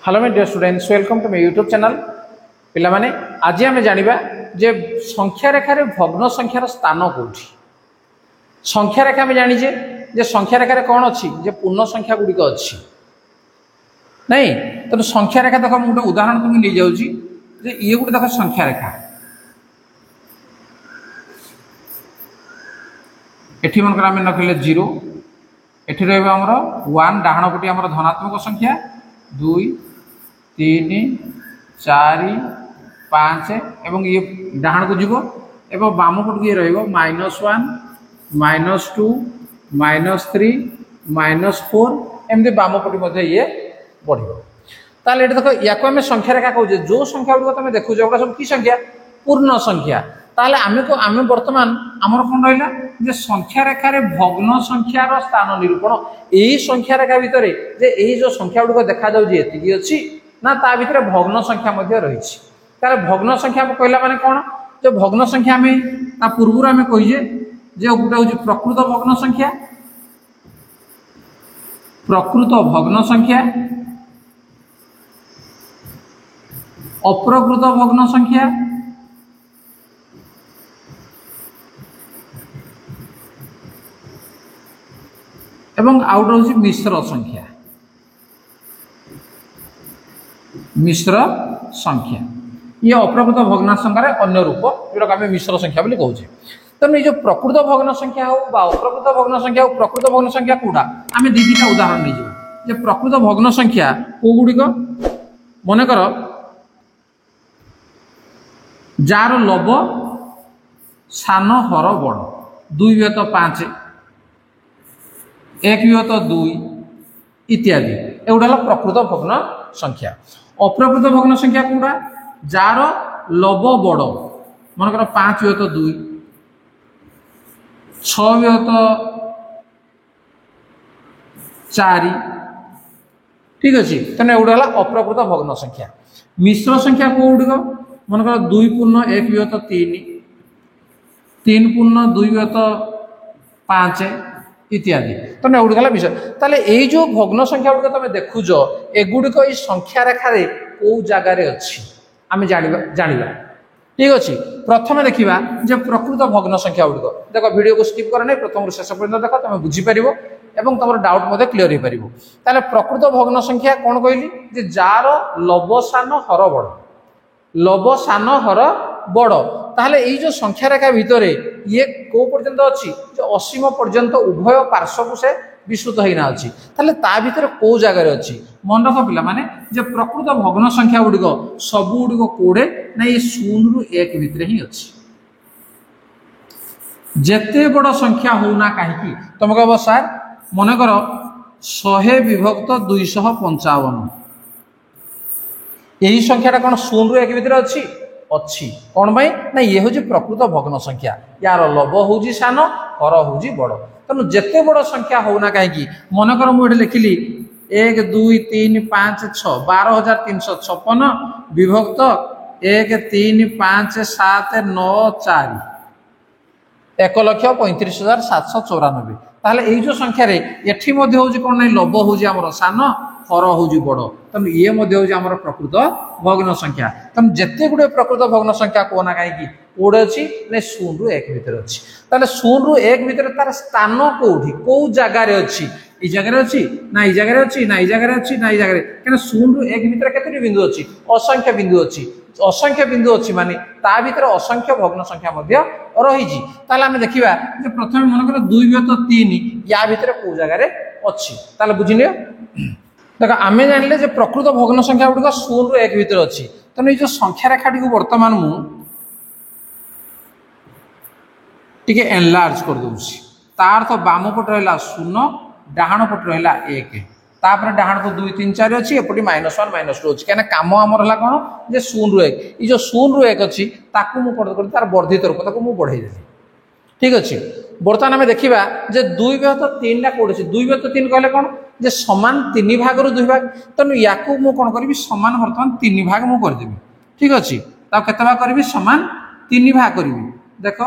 Hello my dear students, welcome to my YouTube channel. पिला माने आज आम जानिबा जे संख्या रेखार भग्न संख्यार स्थान कोठी। संख्या रेखा आम जानिजे जे संख्या रेखार कौन अच्छी जे पूर्ण संख्या गुड़िक अच्छी नहीं। तो संख्या रेखा देख मुझे गोटे उदाहरण तुम नहीं जाऊँगी जे ये गोटे देख संख्या रेखा एठी मन आम नखिले 0 एठी रहबा हमर 1 डाहाण पटी हमर धनात्मक संख्या 2 3 4 5 एवं ये डाहाण को जीवो एवं बाम पट ये रहिबो -1 -2 -3 -4 एमती बाम पटी मध्ये ये बढ़िबो। ताले एटा देखो याको हम संख्या रेखा कहूजे जो संख्या गुडको तुम देखु जोटा सब की संख्या पूर्ण संख्या। ताले आमे वर्तमान आमर कोन रहिला जे संख्या रेखा रे भग्न संख्यार स्थान निरूपण एही संख्या रेखा भितरे जे एही जो संख्या गुडको देखा जाउ जे एतिकी अछि ना ता भितरे भग्न संख्या मध्ये रहिछि। ताले भग्न संख्या कहला माने कोन जे भग्न संख्या में ता पूर्वरु आमे कहिजे जे गुटा होछि प्रकृत भग्न संख्या, प्रकृत भग्न संख्या, अप्रकृत भग्न संख्या एवं आउट होछि मिश्र संख्या। मिश्र संख्या ये अप्रकृत भग्न संख्यार अन्य रूप जोटा आम मिश्र संख्या बोली कहूचे। तेणु ये प्रकृत भग्न संख्या हो बा अप्रकृत भग्न संख्या हो प्रकृत भग्न संख्या कौटा आम दीटा उदाहरण नहीं जे प्रकृत भग्न संख्या कौ गुड़िक मनकर जार लव सान हर बड़ 2/5 1/2 इत्यादि एगुड़ा प्रकृत भग्न संख्या। अप्रकृत भग्न संख्या कौटा जार लव बड़ मनकर 5/2 6/4 ठीक अच्छे। तेना एगुड़ा अप्रकृत भग्न संख्या। मिश्र संख्या कौड़िक मनकर 2/1/3 3/2/5 इत्यादि तेना एगुड़ा विषय। ताले यही जो भग्न संख्या गुड़िक तुम देखुच एगुड़िक ये संख्या रेखार कौ जगार अच्छी आम जाना ठीक अच्छे। प्रथम देखा जे प्रकृत भग्न संख्या गुड़िक देख वीडियो को स्किप कर नहीं प्रथम शेष पर्यटन देख तुम बुझीपर एवं तुम डाउट क्लीयर हो पार। ताले प्रकृत भग्न संख्या कौन कहली जे जार लवसान हर बड़ लवसान हर बड़ ताहले यही जो संख्या रेखा भितर ये कौ पर्यंत अच्छी असीम पर्यंत उभय पार्श्व को से विस्तृत होना अच्छी ताहले ता भितर कौ जगार अच्छी मन रख पिला माने जे प्रकृत भग्न संख्या गुड़िक सब गुड़िक कोड़े ना ये 0 ରୁ 1 भितर ही अच्छी। जेते बड़ संख्या होना कहीं तुम कह सार मनकर 100 विभक्त 255 यही संख्याटा कौन 0 ରୁ 1 भितर अच्छी अच्छी कौन भाई ना ये हूँ प्रकृत भग्न संख्या यार लव हूँ सान हर हूँ बड़। तेणु जिते बड़ संख्या होना कहीं मनकर मुझे लिखिली 1 2 3 5 6 12356 विभक्त 1 3 5 7 9 4 1,35,794 ताहले यही जो संख्यार एठी मध्य होची कोन नै लव होची हमर सान हर होची बड़। तेणु ये मध्य होची हमर प्रकृत भग्न संख्या। तेणु जेते गुडे प्रकृत भग्न संख्या कोना काई कोड़े अच्छी ने 0 ରୁ 1 भितर अच्छी ताहले 0 ରୁ 1 भितर तार स्थान कोठी कौ जगार अच्छी ई जगह अच्छी ना ई जगह अच्छी ना ई जगह अच्छी ना ई जगह कहीं 0 ରୁ 1 भितर केतोटी बिंदु अच्छी असंख्य बिंदु अच्छी असंख्य बिंदु अच्छी माने ता भितर असंख्य भग्न संख्या मध्य रही। ताहले आमे देखिबा जे प्रथम मनकर 2/3 या भितर कौ जगार अच्छी ताहले बुझिलियो। देख आमे जानिले जे प्रकृत भग्न संख्या गुड़िक 0 ରୁ 1 भितर अच्छी। तेणु ये जो संख्या रेखाटी को वर्तमान मु टिके एनलार्ज कर दूसरी तार तो बाम पट रहा 0 डाहाण पट रहा 1 तापर डाहाण को 2 3 4 अच्छी एपटी -1 -2 अच्छी क्या कम आमर है कौन जे 0 ରୁ 1 ये जो 0 ରୁ 1 अच्छी ताकू मुझे तार वर्धित रूप ताकू बढ़े देली ठीक अच्छे। बर्तमान आम देखा जे 2/3 टा कौन अच्छी 2/3 कहले कौन जे समान 3 भाग रु 2 भाग। तेणु या कौन करी समान बर्तमान 3 भाग मुझे करदेवी ठीक अच्छे। केते भाग करी समान 3 भाग करी देख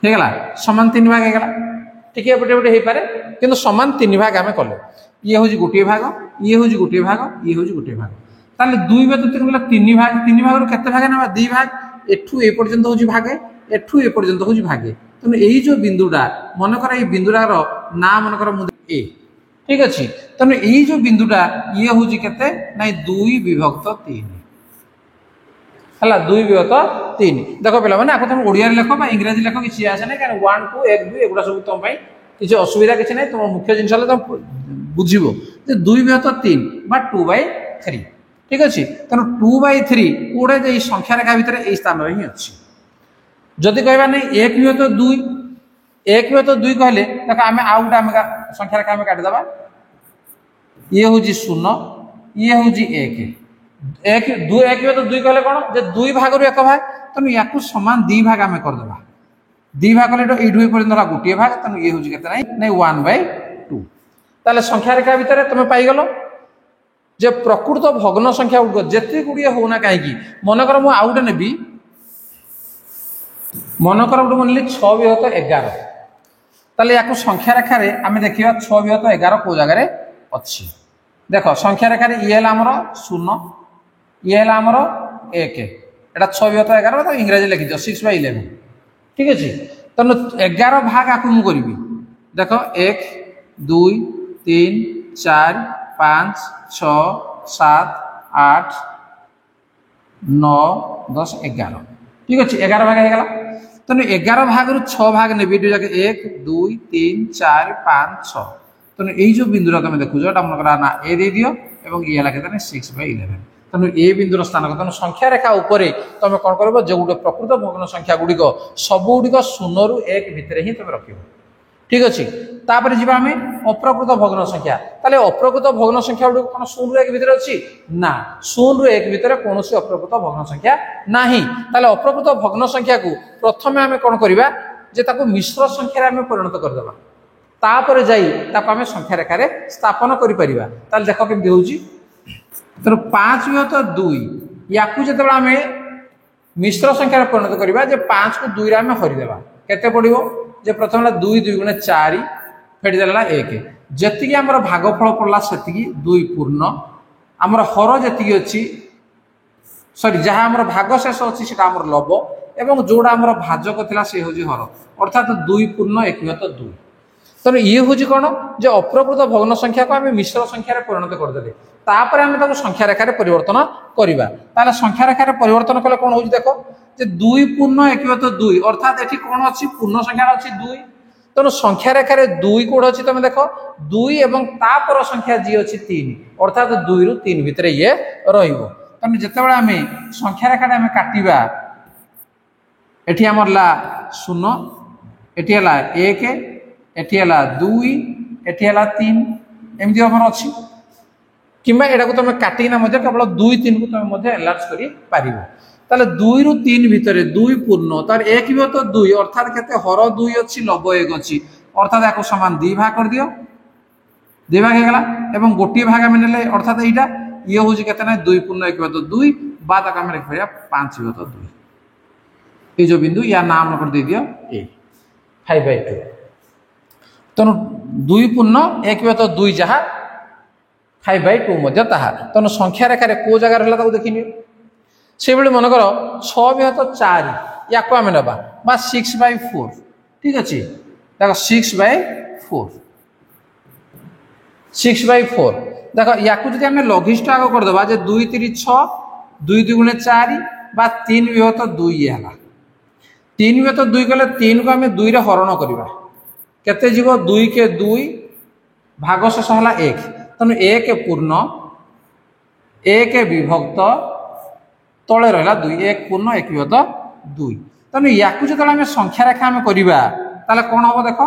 होगा समान 3 भाग होगा टिके एपटे एपटे हो पारे কিন্তু সমান 3 ভাগ আমি কলে ইয়ে হচ্ছে গোটিয়ে ভাগ ইয়ে হচ্ছে গোটিয়ে ভাগ ইয়ে হচ্ছে গোটিয়ে ভাগ তাহলে 2 ব্যতীত 3 ভাগ 3 ভাগর কেতে ভাগে নেবা 2 ভাগ এঠু এ পর্যন্ত হচ্ছে ভাগে এঠু এ পর্যন্ত হচ্ছে ভাগে তেমন এই যে বিন্দুটা মনে কর এই বিন্দুটার না মনে কর এ ঠিক আছে তেমন এই যে বিন্দুটা ইয়ে হচ্ছে কেতে না 2 বিভক্ত 3 হলা 2 বিভক্ত 3 দেখো পিলা মানে আকো তুমি ওড়িয়া লেখ বা ইংরেজি লেখ কিছু আসে না কারণ 1 2 1 2 এগুলা সব তোম পাই কিছু অসুবিধা কিছু নাই তোমার মুখ্য জিনিস হলে তুমি বুঝিব যে 2 বিভক্ত 3 বা 2/3 ঠিক আছে তেমন 2/3 কোড়ে যে এই সংখ্যা রেখা ভিতরে এই স্থাନରେ হি আছে যদি কইবা নাই 1 বিভক্ত 2 1 বিভক্ত 2 কইলে দেখো আমি আউটা আমি সংখ্যা রেখা আমি কাটি দেবা ইয়ে হচ্ছে 0 ইয়ে হচ্ছে 1 एक 2 1 तो 2 कहले कोन जे 2 भाग रु 1 भाग तनु याकु समान 2 भाग हमें कर देबा 2 भाग कले तो 2 पर्यंत रा गुटिए भाग तनु ये होजी केते नै 1/2 ताले संख्या रेखा भीतर तमे पाई गलो जे प्रकृत भग्न संख्या उड जेते गुडिए होना काहे की मन कर मु आउट नेबी मन कर उड मनली 6 विभक्त 11 ताले याकु संख्या रेखा रे हमें देखिबा 6 विभक्त 11 को जगह रे अछि देखो संख्या रेखा रे ये हमर 0 ये है आमर 1 एटा 6 विभक्त 11 तो इंग्रजी लिखि दियो 6/11 ठीक अछि तनु 11 भाग आकु मु करबी देखो 1 2 3 4 5 6 7 8 9 10 11 ठीक अछि 11 भाग हे गेला तनु 11 भाग रु 6 भाग नेबी दु जगह 1 2 3 4 5 6 तनु एई जो बिंदुरा तमे देखुजो एटा मन करा ना ए दे दियो एवं ए हला केतने 6/11 तेणु ए बिंदुर स्थान तेणु संख्या रेखा उपरे तुम कौन कर जो गोटे प्रकृत भग्न संख्या गुड़िक सब गुड़िक 0 ରୁ 1 भितर ही तुम रख ठीक अच्छे तापर जीवा आम अप्रकृत भग्न संख्या ताले अप्रकृत भग्न संख्या गुड़िक कौन 0 ରୁ 1 भितर अच्छी ना 0 ରୁ 1 भितर कौन अप्रकृत भग्न संख्या नाही ताले अप्रकृत भग्न संख्या को प्रथमे आम कौन करवा जे ताको मिश्र संख्या आम परिणत करदेबा तापर जाई ताको आम संख्या रेखा रे स्थापन करि परिबा ताले देखो केमति होउची तेणु 5 विभक्त 2 या जो आम मिश्र संख्यार परिणत करवा जे 5 को 2 आम हरिदेवा केते पड़ो जे प्रथम 2 2 गुणे 4 फेटीदेला 1 जी आम भागफल पड़ा से 2 पूर्ण आमर हर जी अच्छी सॉरी जहाँ आम भाग शेष अच्छी से लब एवं जोड़ा आम भाजक था सी हूँ हर अर्थात 2 पूर्ण 1 विभक्त 2 तेणु ये हूँ कौन जो अप्रकृत भग्न संख्या को आम मिश्र संख्यार परिणत करदे तापर आम संख्या रेखार परिवर्तन करवा ताले संख्या रेखार परिवर्तन कले कौन हो देख जे 2 पूर्ण 1 विभक्त 2 अर्थात एठी कौन अच्छी पूर्ण संख्या अच्छी 2 तेणु संख्या रेखार 2 कोड अच्छी तुम देख 2 एवं तापर संख्या जी अच्छी 3 अर्थात 2 ରୁ 3 भितर ये रहिबो तेणु जेतेबेले आम संख्या रेखा आम काटिबा एठी हमर ला 0 एठी हला 1 एठी हला 2 एठी हला 3 एमदी हमर अच्छी किंबा एटा को तुम काटिना केवल 2 3 को तुम एनलार्ज करि पारिबो ताले 2 ରୁ 3 भितर 2 पूर्ण तार 1 विभक्त 2 अर्थात केते हर 2 अच्छी लब 1 अच्छी अर्थात याको समान 2 भाग कर दियो 2 भाग हे गला एवं गोटी भाग में नेले अर्थात एटा ये होजी केते ना 2 पूर्ण 1 विभक्त 2 बाद आम लिख परिया 5 विभक्त 2 ये जो बिंदु या नाम कर दे दियो ए 5/2 तेणु 2 पूर्ण 1 विभक्त 2 जहाँ 5/2 मध्य ताहा तेणु संख्या रेखार को जगह रहा देखनी से मन कर 6 विभक्त 4 या आम ना 6/4 ठीक अच्छे देख 6/4 6/4 देख या आम लघिष्ठ आग करदे जे 2 3 6 2 2 गुणे 4 बा 3 विभक्त 2 ये है 3 विभक्त 2 कले 3 को आम 2 रे हरण करवा केते जीव 2 के 2 भाग शेष है 1 तेणु 1 पूर्ण 1 विभक्त तले रहा 2 1 पूर्ण 1 विभक्त 2 तेणु या जो आम संख्या रेखा आम करवा ताले कौन हम देख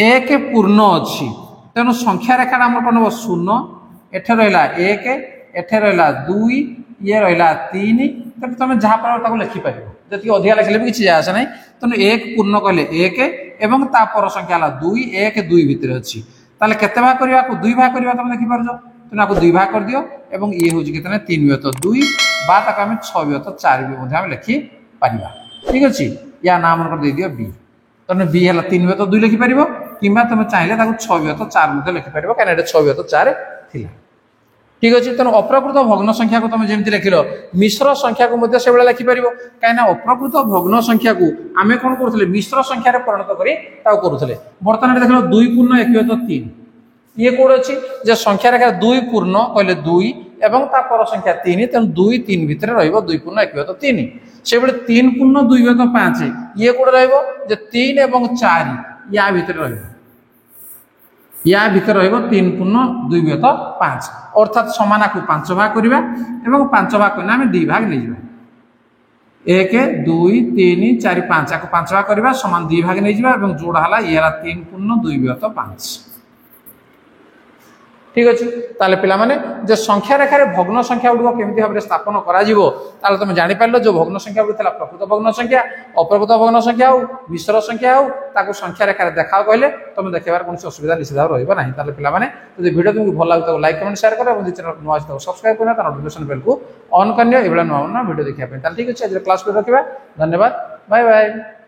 1 पूर्ण अच्छी तेणु संख्या रेखा आम कौन हम 0 एठे रहा 1 एठे रहा 2 ये रहा 3 तेणु तुम जहाँ पार लिखिपार जी अधिका लिखले भी किसी आसे ना तेणु 1 पूर्ण कहले 1 एवं तापर संख्या 2 1 2 भितर अच्छी ताले केते भाग करबा को 2 भाग करबा तुम देखि पारजो तेणु आपको 2 भाग कर दियो एवं ये हूँ केते 3 विभक्त 2 बा ताको आम 6 विभक्त 4 भी हम लिखि पारिबा ठीक अच्छे या ना मन दे दियो बी तेना बी है 3 व्यत 2 लिखिपर कि तुम चाहिए 6 व्यत 4 लिखिपर कहीं 6 व्यत 4 थी ठीक अच्छे तेणु अप्रकृत भग्न संख्या को तुम जमी लिखिल मिश्र संख्या को से लिखिपर कहीं अप्रकृत भग्न संख्या को आम कौन करूँ मिश्र संख्यार परिणत करूँ बर्तमान देख 2 पूर्ण 1 व्यत 3 ये कौन अच्छी जे संख्या रेखा 2 पूर्ण कहले 2 एवं तापर संख्या 3 तेणु 2 3 भितर रहिबो 2 पूर्ण 1 व्यत 3 से बेले 3 पूर्ण 2 व्यत 5 ये कौन रहिबो जे 3 एवं 4 या भितर रहिबो या भितर रहिबो 3 पूर्ण 2 व्यत 5 अर्थात समाना को 5 भाग करिबा एवं 5 भाग करना हम 2 भाग ले जिबा 1 2 3 4 5 को 5 भाग करिबा समान 2 भाग ले जिबा एवं जोड़ा हला येरा 3 पूर्ण 2 व्यत 5 ठीक अच्छे ताले पिला माने जे संख्या रेखार भग्न संख्या गुड़ केमती भाव स्थापन करा तुम जापर जो भग्न संख्या गुड़ प्रकृत भग्न संख्या अप्रकृत भग्न संख्या हो मिश्र संख्या हो ताको संख्या रेखार देखा कहले तुम देखार कौन असुविधा निश्चित भाव रही ना पिला माने जो वीडियो तुमको भल लगे लाइक कमेंट शेयर कर चैनल नुआ सब्सक्राइब करना नोटिफिकेशन बेल को ऑन करनी ये नुआ नुआ वीडियो देखा ठीक अच्छे आज क्लास रखा धन्यवाद बाय बाय।